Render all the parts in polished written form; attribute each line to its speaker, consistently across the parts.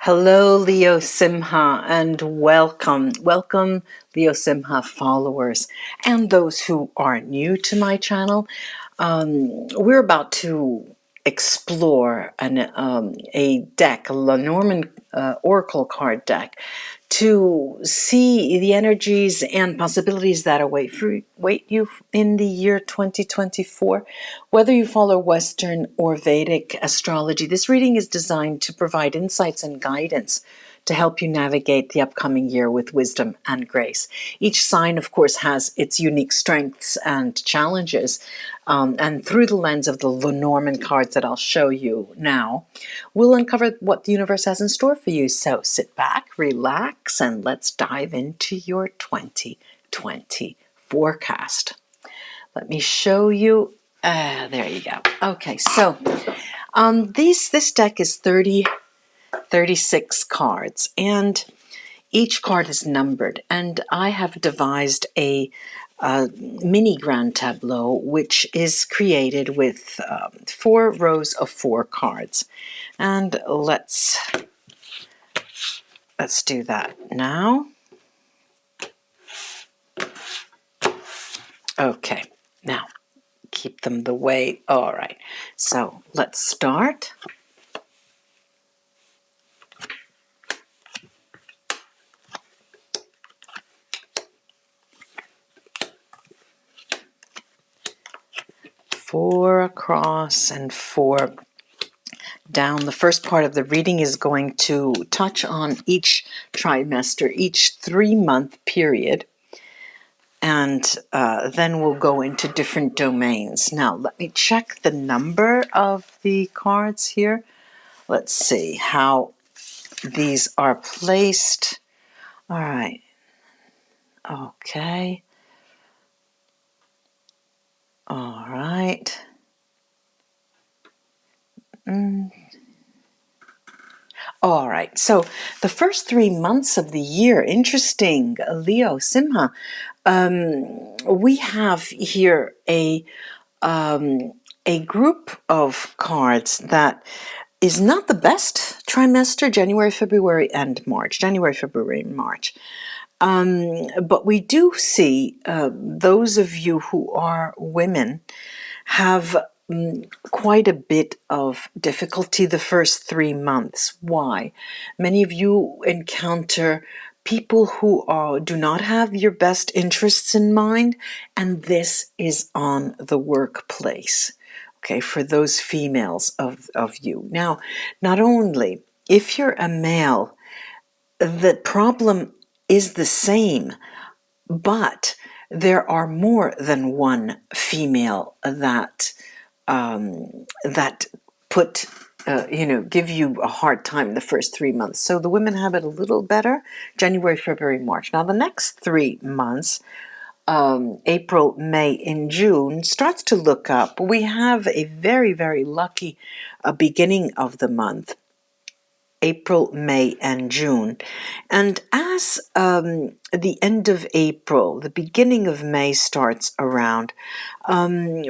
Speaker 1: Hello, Leo-Simha, and welcome. Welcome, Leo-Simha followers and those who are new to my channel. We're about to explore a deck, a Lenormand Oracle card deck, to see the energies and possibilities that await you in the year 2024. Whether you follow Western or Vedic astrology, this reading is designed to provide insights and guidance to help you navigate the upcoming year with wisdom and grace. Each sign, of course, has its unique strengths and challenges. And through the lens of the Lenormand cards that I'll show you now, we'll uncover what the universe has in store for you. So sit back, relax, and let's dive into your 2020 forecast. Let me show you. There you go. Okay, so this deck is 36 cards, and each card is numbered, and I have devised a mini grand tableau which is created with 4 rows of 4 cards. And let's do that now. Okay, now keep them the way. All right, so let's start. Four across and 4 down. The first part of the reading is going to touch on each trimester, each 3-month period, and then we'll go into different domains. Now, let me check the number of the cards here. Let's see how these are placed. All right. Okay. All right. All right. So the first 3 months of the year, interesting, Leo-Simha. We have here a group of cards that is not the best trimester, January, February, and March. January, February, and March. But we do see those of you who are women have quite a bit of difficulty the first 3 months. Why? Many of you encounter people who do not have your best interests in mind, and this is on the workplace. Okay, for those females of you. Now, not only if you're a male, the problem is the same, but there are more than one female that put give you a hard time the first 3 months. So the women have it a little better, January, February, March. Now the next 3 months, April, May, and June, starts to look up. We have a very, very lucky beginning of the month, April, May, and June. And as the end of April, the beginning of May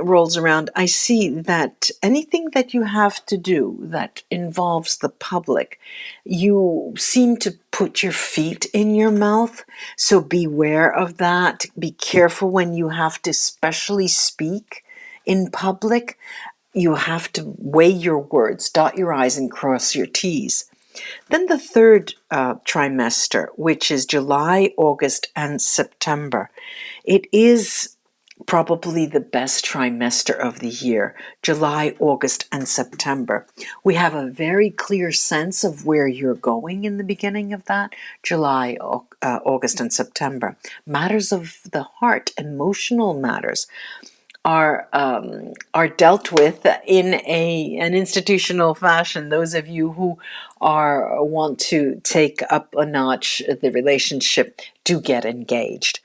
Speaker 1: rolls around, I see that anything that you have to do that involves the public, you seem to put your feet in your mouth. So beware of that. Be careful when you have to especially speak in public. You have to weigh your words, dot your I's and cross your T's. Then the third trimester, which is July, August, and September. It is probably the best trimester of the year, July, August, and September. We have a very clear sense of where you're going in the beginning of that, July, August, and September. Matters of the heart, emotional matters, are dealt with in an institutional fashion. Those of you who want to take up a notch the relationship, do get engaged.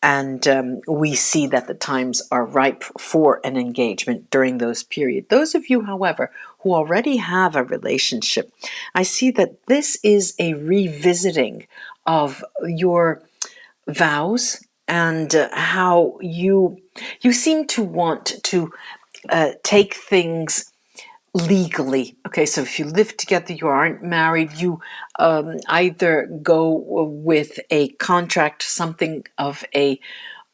Speaker 1: And we see that the times are ripe for an engagement during those periods. Those of you, however, who already have a relationship, I see that this is a revisiting of your vows and how you seem to want to take things legally. Okay, so if you live together, you aren't married, you either go with a contract, something of a,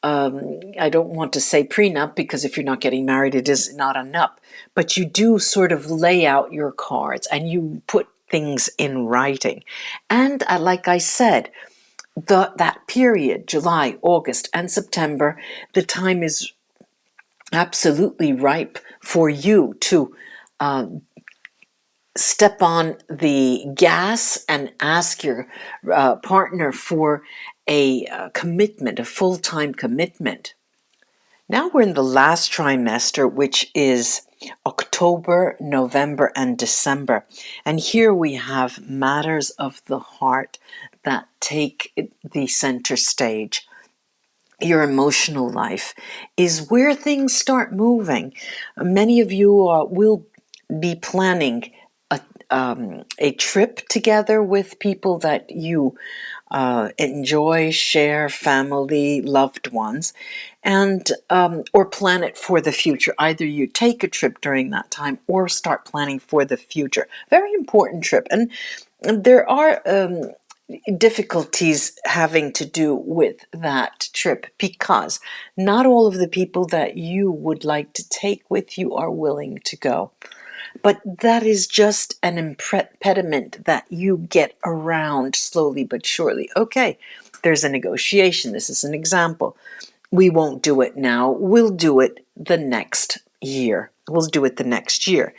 Speaker 1: I don't want to say prenup, because if you're not getting married, it is not a nup, but you do sort of lay out your cards and you put things in writing. And like I said, that period, July, August, and September, the time is absolutely ripe for you to step on the gas and ask your partner for a commitment, a full-time commitment. Now we're in the last trimester, which is October, November, and December. And here we have matters of the heart that take the center stage. Your emotional life is where things start moving. Many of you will be planning a trip together with people that you enjoy, share, family, loved ones, and or plan it for the future. Either you take a trip during that time or start planning for the future. Very important trip. And there are difficulties having to do with that trip, because not all of the people that you would like to take with you are willing to go. But that is just an impediment that you get around slowly but surely. Okay, there's a negotiation. This is an example. We won't do it now. We'll do it the next year. We'll do it the next year.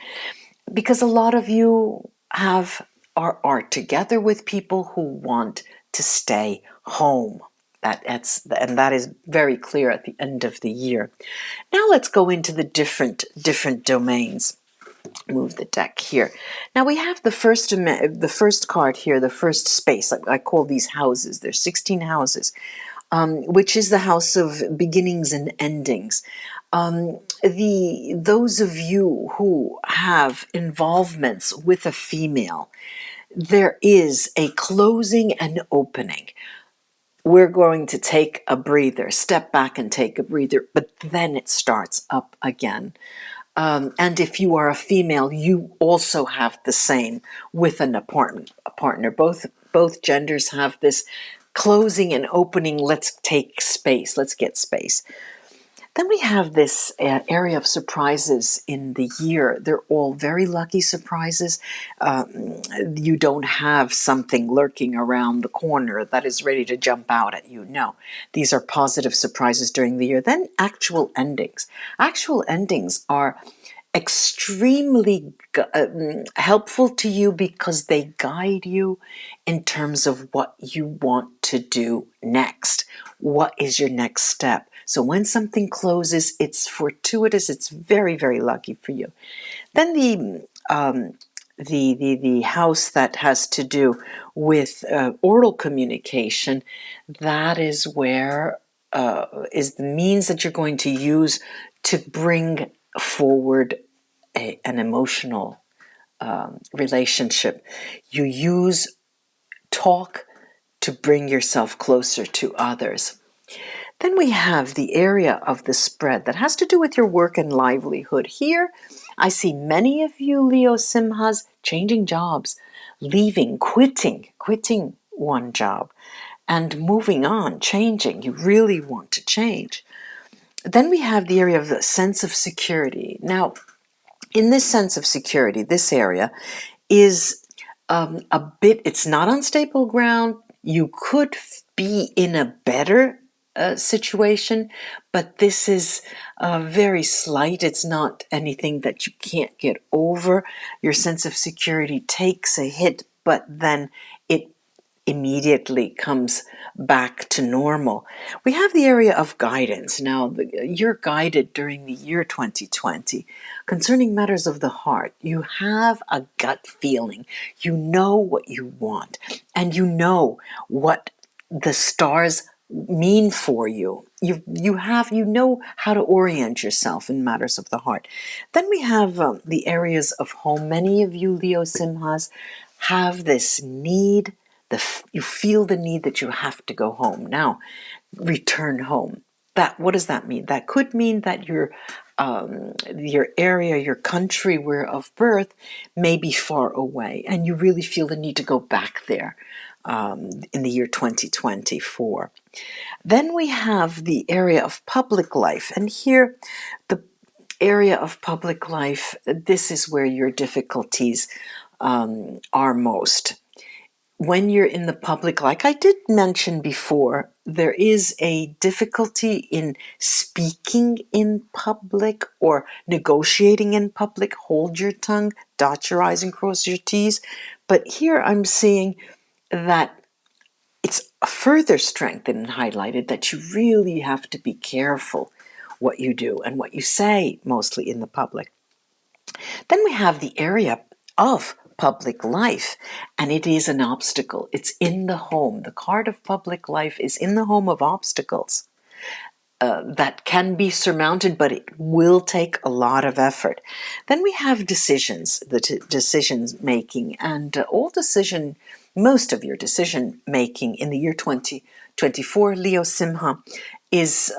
Speaker 1: Because a lot of you are together with people who want to stay home. And that is very clear at the end of the year. Now let's go into the different domains. Move the deck here. Now we have the first card here, the first space. I call these houses. There's 16 houses, which is the house of beginnings and endings. Those of you who have involvements with a female, there is a closing and opening. We're going to take a breather, step back and take a breather, but then it starts up again. And if you are a female, you also have the same with a partner. Both genders have this closing and opening. Let's take space. Let's get space. Then we have this area of surprises in the year. They're all very lucky surprises. You don't have something lurking around the corner that is ready to jump out at you. No, these are positive surprises during the year. Then actual endings. Actual endings are extremely helpful to you because they guide you in terms of what you want to do next. What is your next step? So when something closes, it's fortuitous. It's very, very lucky for you. Then the house that has to do with oral communication, that is where is the means that you're going to use to bring forward an emotional relationship. You use talk to bring yourself closer to others. Then we have the area of the spread that has to do with your work and livelihood. Here, I see many of you Leo-Simhas changing jobs, leaving, quitting one job, and moving on, changing. You really want to change. Then we have the area of the sense of security. Now, in this sense of security, this area is it's not on stable ground. You could be in a better situation, but this is very slight. It's not anything that you can't get over. Your sense of security takes a hit, but then it immediately comes back to normal. We have the area of guidance. Now, you're guided during the year 2020 concerning matters of the heart. You have a gut feeling. You know what you want, and you know what the stars mean for you. You know how to orient yourself in matters of the heart. Then we have the areas of home. Many of you Leo-Simhas have this need. You feel the need that you have to go home. Now, return home. What does that mean? That could mean that you're your area, your country where of birth may be far away, and you really feel the need to go back there in the year 2024. Then we have the area of public life, and here the area of public life, this is where your difficulties are most. When you're in the public, like I did mention before, there is a difficulty in speaking in public or negotiating in public. Hold your tongue, dot your I's and cross your T's. But here I'm seeing that it's further strengthened and highlighted that you really have to be careful what you do and what you say, mostly in the public. Then we have the area of public life, and it is an obstacle. It's in the home. The card of public life is in the home of obstacles that can be surmounted, but it will take a lot of effort. Then we have decisions, the decisions making, and most of your decision making in the year 2024, Leo-Simha, is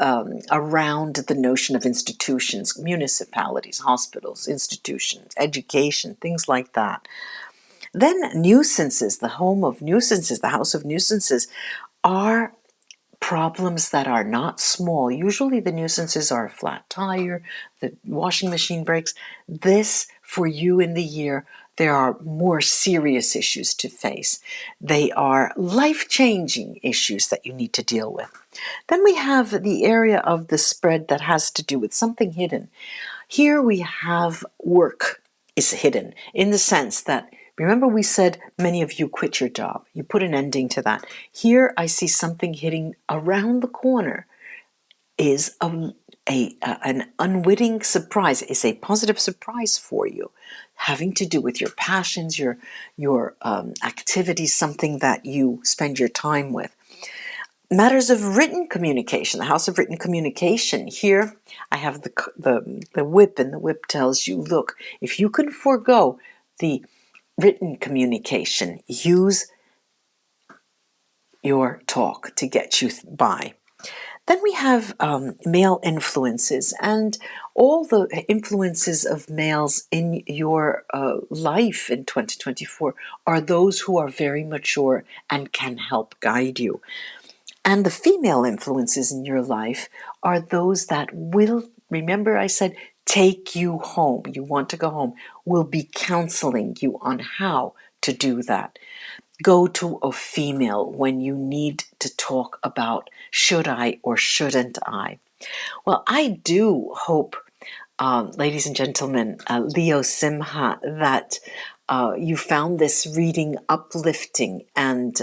Speaker 1: around the notion of institutions, municipalities, hospitals, institutions, education, things like that. Then nuisances, the home of nuisances, the house of nuisances, are problems that are not small. Usually the nuisances are a flat tire, the washing machine breaks. This, for you in the year, there are more serious issues to face. They are life-changing issues that you need to deal with. Then we have the area of the spread that has to do with something hidden. Here we have work is hidden in the sense that, remember we said many of you quit your job. You put an ending to that. Here I see something hitting around the corner is an unwitting surprise, is a positive surprise for you, having to do with your passions, your activities, something that you spend your time with. Matters of written communication, the house of written communication. Here I have the whip, and the whip tells you, look, if you can forego the written communication, use your talk to get you by. Then we have male influences, and all the influences of males in your life in 2024 are those who are very mature and can help guide you. And the female influences in your life are those that will, remember I said, take you home. You want to go home, will be counseling you on how to do that. Go to a female when you need to talk about should I or shouldn't I. Well, I do hope, ladies and gentlemen, Leo-Simha, that you found this reading uplifting and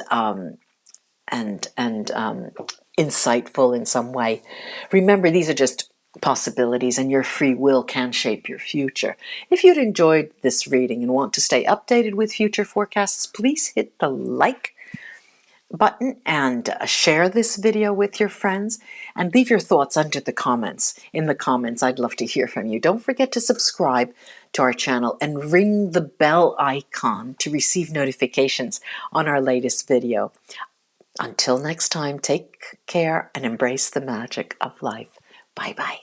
Speaker 1: insightful in some way. Remember, these are just possibilities, and your free will can shape your future. If you'd enjoyed this reading and want to stay updated with future forecasts, please hit the like button and share this video with your friends, and leave your thoughts under the comments. In the comments, I'd love to hear from you. Don't forget to subscribe to our channel and ring the bell icon to receive notifications on our latest video. Until next time, take care and embrace the magic of life. Bye-bye.